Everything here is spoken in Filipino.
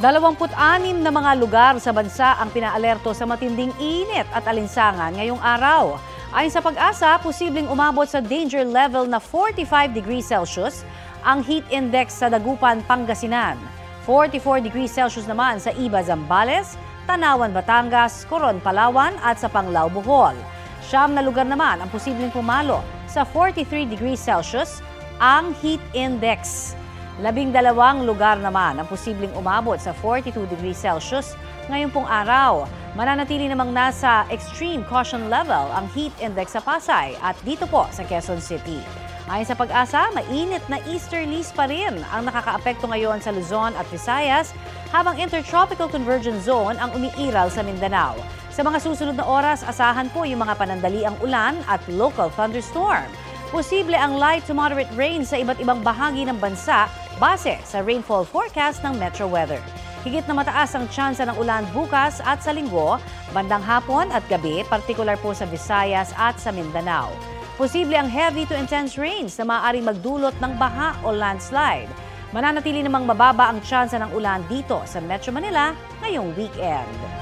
26 na mga lugar sa bansa ang pinaalerto sa matinding init at alinsangan ngayong araw. Ayon sa Pag-asa, posibleng umabot sa danger level na 45 degrees Celsius ang heat index sa Dagupan, Pangasinan. 44 degrees Celsius naman sa Iba, Zambales, Tanawan, Batangas, Coron, Palawan at sa Panglao, Bohol. 9 na lugar naman ang posibleng pumalo sa 43 degrees Celsius ang heat index. 12 lugar naman ang posibleng umabot sa 42 degrees Celsius ngayong pong araw. Mananatili namang nasa extreme caution level ang heat index sa Pasay at dito po sa Quezon City. Ayon sa Pag-asa, mainit na easterlies pa rin ang nakakaapekto ngayon sa Luzon at Visayas habang intertropical convergence zone ang umiiral sa Mindanao. Sa mga susunod na oras, asahan po yung mga panandaliang ulan at local thunderstorm. Posible ang light to moderate rain sa iba't ibang bahagi ng bansa base sa rainfall forecast ng Metro Weather. Higit na mataas ang tsansa ng ulan bukas at sa linggo, bandang hapon at gabi, partikular po sa Visayas at sa Mindanao. Posible ang heavy to intense rains na maaaring magdulot ng baha o landslide. Mananatili namang mababa ang tsansa ng ulan dito sa Metro Manila ngayong weekend.